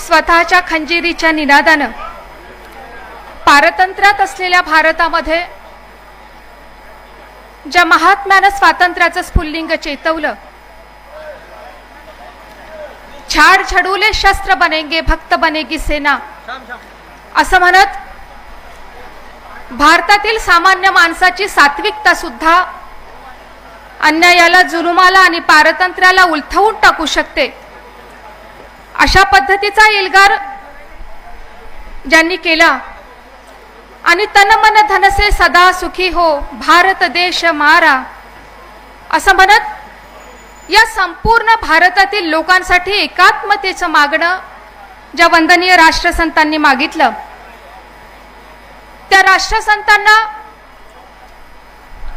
स्वतःच्या खंजिरीच्या निनादानं पारतंत्र्यात असलेल्या भारतामध्ये ज्या महात्म्यानं स्वातंत्र्याचं स्फुल्लिंग चेतवलं, छाड़ छडूले शस्त्र बनेंगे भक्त बनेगी सेना असं म्हणत भारतातील सामान्य माणसाची सात्विकता सुद्धा अन्यायाला, जुलुमाला आणि पारतंत्र्याला उलथवून टाकू शकते, अशा पद्धतीचा एल्गार ज्यांनी केला आणि तन मन धन से सदा सुखी हो भारत देश मारा असं म्हणत या संपूर्ण भारतातील लोकांसाठी एकात्मतेचं मागणं ज्या वंदनीय राष्ट्रसंतांनी मागितलं, त्या राष्ट्रसंतांना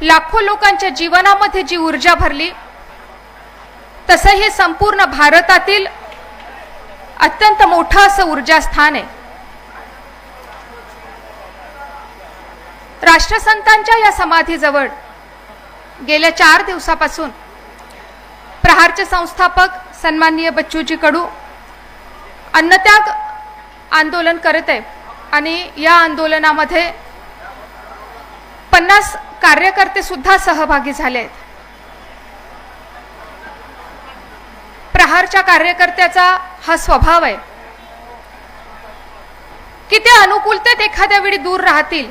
लाखो लोकांच्या जीवनामध्ये जी ऊर्जा भरली, तसं हे संपूर्ण भारतातील अत्यंत मोठं असं ऊर्जास्थान आहे. राष्ट्रसंतांच्या या समाधीजवळ गेल्या 4 दिवसापासून प्रहारचे संस्थापक सन्माननीय बच्चूजी कडू अन्नत्याग आंदोलन करत आहे आणि या आंदोलनामध्ये 50 कार्यकर्ते सुद्धा सहभागी झाले आहेत. प्रहारच्या कार्यकर्त्याचा हा स्वभाव आहे की ते अनुकूलतेत एखाद्या वेळी दूर राहतील,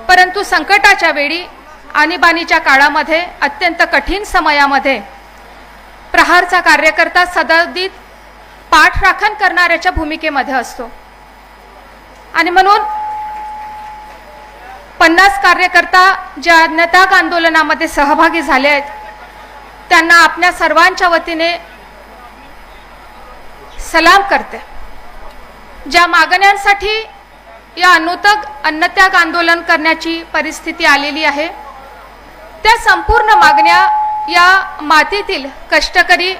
परंतु संकटाच्या वेळी, आणीबाणीच्या काळामध्ये, अत्यंत कठीण समयामध्ये प्रहारचा कार्यकर्ता सदतीत पाठराखण करणाऱ्याच्या भूमिकेमध्ये असतो. आणि म्हणून 50 कार्यकर्ता ज्या अन्नत्याग आंदोलनामध्ये सहभागी झाले आहेत, त्यांना आपल्या सर्वांच्या वतीने सलाम करते. ज्या मागण्यांसाठी या अन्नत्याग आंदोलन करण्याची परिस्थिती आलेली आहे, त्या संपूर्ण मागण्या या मातीतील कष्टकरी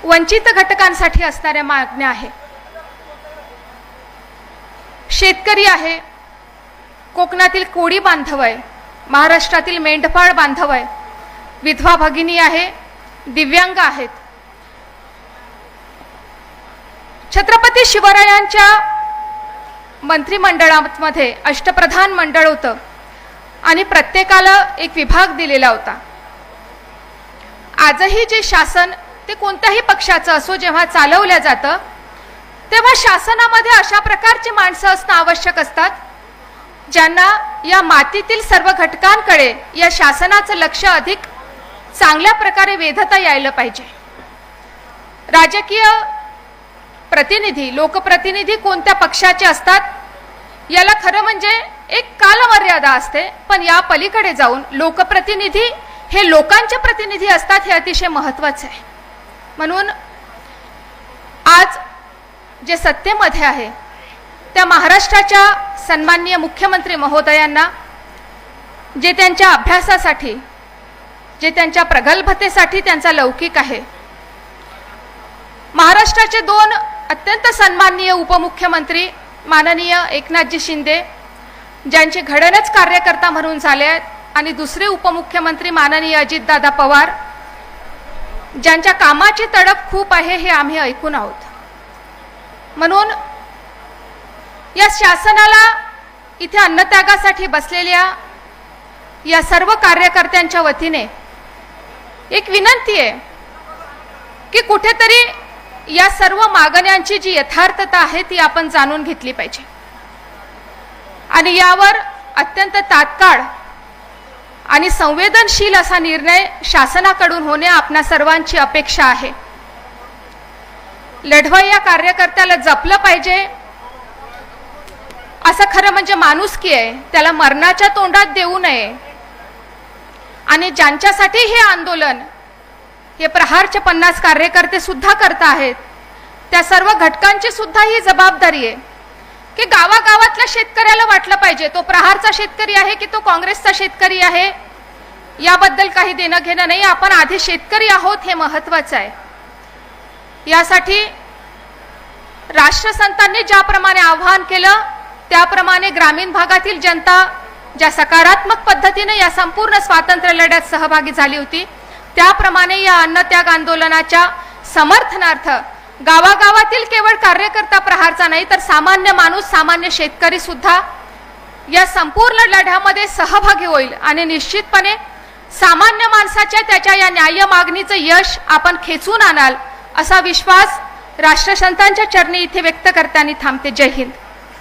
वंचित घटकांसाठी असणाऱ्या मागण्या आहेत. शेतकरी आहे, कोकणातील कोळी बांधव आहे, महाराष्ट्रातील मेंढपाळ बांधव आहे, विधवा भगिनी आहे, दिव्यांग आहेत. छत्रपती शिवरायांच्या मंत्रिमंडळामध्ये अष्टप्रधान मंडळ होतं आणि प्रत्येकाला एक विभाग दिलेला होता. आजही जे शासन ते कोणत्याही पक्षाचं असो, जेव्हा चालवलं जातं तेव्हा शासनामध्ये अशा प्रकारची माणसं असणं आवश्यक असतात, ज्यांना या मातीतील सर्व घटकांकडे या शासनाचं लक्ष अधिक चांगल्या प्रकारे वेधता यायला पाहिजे. राजकीय प्रतिनिधी, लोकप्रतिनिधी कोणत्या पक्षाचे असतात याला खरं म्हणजे एक कालमर्यादा असते, पण या पलीकडे जाऊन लोकप्रतिनिधी हे लोकांचे प्रतिनिधी असतात, हे अतिशय महत्त्वाचं आहे. म्हणून आज जे सत्तेमध्ये आहे त्या महाराष्ट्राच्या सन्माननीय मुख्यमंत्री महोदयांना, जे त्यांच्या अभ्यासासाठी, जे त्यांच्या प्रगल्भतेसाठी त्यांचा लौकिक आहे, महाराष्ट्राचे 2 अत्यंत सन्माननीय उपमुख्यमंत्री माननीय एकनाथजी शिंदे, ज्यांचे घडणच कार्यकर्ता म्हणून झाले आहेत, आणि दुसरे उपमुख्यमंत्री माननीय अजितदादा पवार, ज्यांच्या कामाची तडफ खूप आहे हे आम्ही ऐकून आहोत. म्हणून या शासनाला इथे अन्नत्यागासाठी बसलेल्या या सर्व कार्यकर्त्यांच्या वतीने एक विनंती आहे की कुठेतरी या सर्व मागण्यांची जी यथार्थता आहे ती आपण जाणून घेतली पाहिजे आणि यावर अत्यंत तात्काळ आणि संवेदनशील असा निर्णय शासनाकडून होणे आपल्या सर्वांची अपेक्षा आहे. लढवई या कार्यकर्त्याला जपलं पाहिजे, असं खरं म्हणजे माणुसकी आहे, त्याला मरणाच्या तोंडात देऊ नये. आणि ज्यांच्यासाठी हे आंदोलन हे प्रहारचे 50 कार्यकर्ते सुद्धा करत आहेत, त्या सर्व घटकांची सुद्धा ही जबाबदारी आहे की गावागावातल्या शेतकऱ्याला वाटलं पाहिजे तो प्रहारचा शेतकरी आहे की तो काँग्रेसचा शेतकरी आहे, याबद्दल काही देणं घेणं नाही, आपण आधी शेतकरी आहोत हे महत्त्वाचं आहे. यासाठी राष्ट्रसंतांनी ज्याप्रमाणे आवाहन केलं त्याप्रमाणे ग्रामीण भागातील जनता ज्या सकारात्मक पद्धतीने या संपूर्ण स्वातंत्र्य लढ्यात सहभागी झाली होती, त्याप्रमाणे या अन्नत्याग आंदोलनाच्या समर्थनार्थ गावागावातील केवळ कार्यकर्ता प्रहारचा नाही तर सामान्य माणूस, सामान्य शेतकरी सुद्धा या संपूर्ण लढ्यामध्ये सहभागी होईल आणि निश्चितपणे सामान्य माणसाच्या त्याच्या या न्याय मागणीचं यश आपण खेचून आणाल असा विश्वास राष्ट्रसंतांच्या चरणी इथे व्यक्त करताना थांबते. जय हिंद.